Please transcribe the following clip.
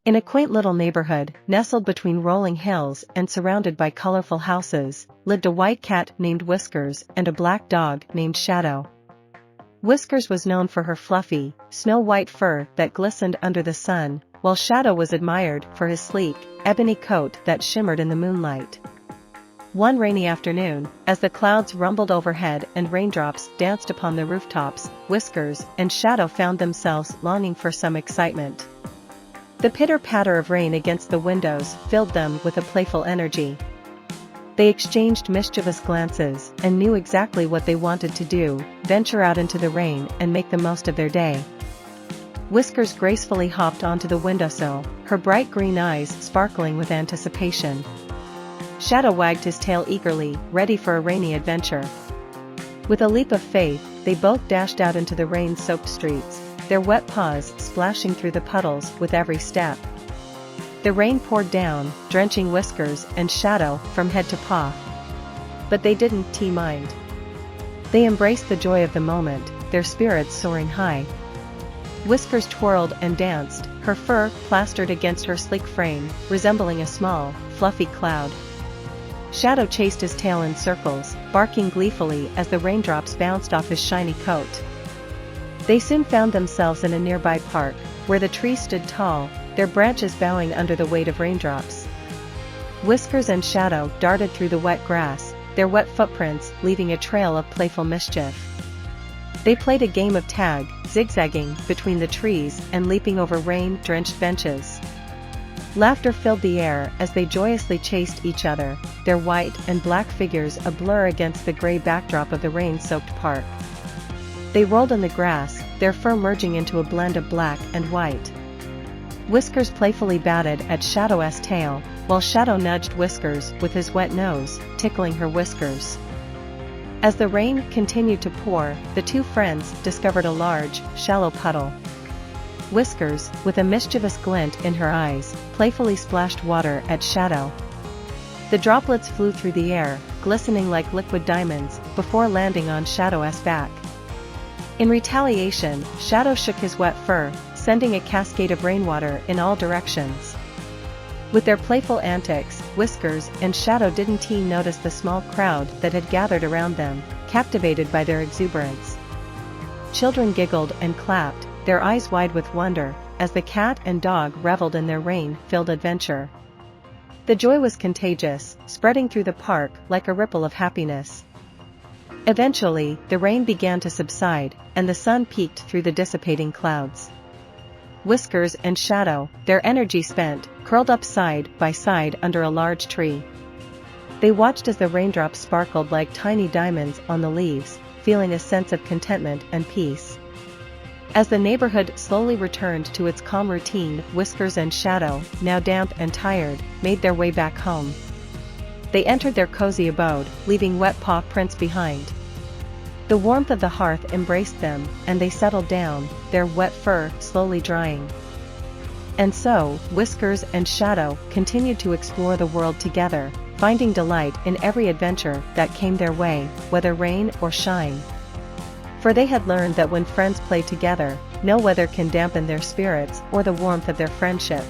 In a quaint little neighborhood, nestled between rolling hills and surrounded by colorful houses, lived a white cat named Whiskers and a black dog named Shadow. Whiskers was known for her fluffy, snow-white fur that glistened under the sun, while Shadow was admired for his sleek, ebony coat that shimmered in the moonlight. One rainy afternoon, as the clouds rumbled overhead and raindrops danced upon the rooftops, Whiskers and Shadow found themselves longing for some excitement. The pitter-patter of rain against the windows filled them with a playful energy. They exchanged mischievous glances and knew exactly what they wanted to do: venture out into the rain and make the most of their day. Whiskers gracefully hopped onto the windowsill, her bright green eyes sparkling with anticipation. Shadow wagged his tail eagerly, ready for a rainy adventure. With a leap of faith, they both dashed out into the rain-soaked streets, their wet paws splashing through the puddles with every step. The rain poured down, drenching Whiskers and Shadow from head to paw. But they didn't mind. They embraced the joy of the moment, their spirits soaring high. Whiskers twirled and danced, her fur plastered against her sleek frame, resembling a small, fluffy cloud. Shadow chased his tail in circles, barking gleefully as the raindrops bounced off his shiny coat. They soon found themselves in a nearby park, where the trees stood tall, their branches bowing under the weight of raindrops. Whiskers and Shadow darted through the wet grass, their wet footprints leaving a trail of playful mischief. They played a game of tag, zigzagging between the trees and leaping over rain-drenched benches. Laughter filled the air as they joyously chased each other, their white and black figures a blur against the gray backdrop of the rain-soaked park. They rolled in the grass, their fur merging into a blend of black and white. Whiskers playfully batted at Shadow's tail, while Shadow nudged Whiskers with his wet nose, tickling her whiskers. As the rain continued to pour, the two friends discovered a large, shallow puddle. Whiskers, with a mischievous glint in her eyes, playfully splashed water at Shadow. The droplets flew through the air, glistening like liquid diamonds, before landing on Shadow's back. In retaliation, Shadow shook his wet fur, sending a cascade of rainwater in all directions. With their playful antics, Whiskers and Shadow didn't notice the small crowd that had gathered around them, captivated by their exuberance. Children giggled and clapped, their eyes wide with wonder, as the cat and dog reveled in their rain-filled adventure. The joy was contagious, spreading through the park like a ripple of happiness. Eventually, the rain began to subside, and the sun peeked through the dissipating clouds. Whiskers and Shadow, their energy spent, curled up side by side under a large tree. They watched as the raindrops sparkled like tiny diamonds on the leaves, feeling a sense of contentment and peace. As the neighborhood slowly returned to its calm routine, Whiskers and Shadow, now damp and tired, made their way back home. They entered their cozy abode, leaving wet paw prints behind. The warmth of the hearth embraced them, and they settled down, their wet fur slowly drying. And so, Whiskers and Shadow continued to explore the world together, finding delight in every adventure that came their way, whether rain or shine. For they had learned that when friends play together, no weather can dampen their spirits or the warmth of their friendship.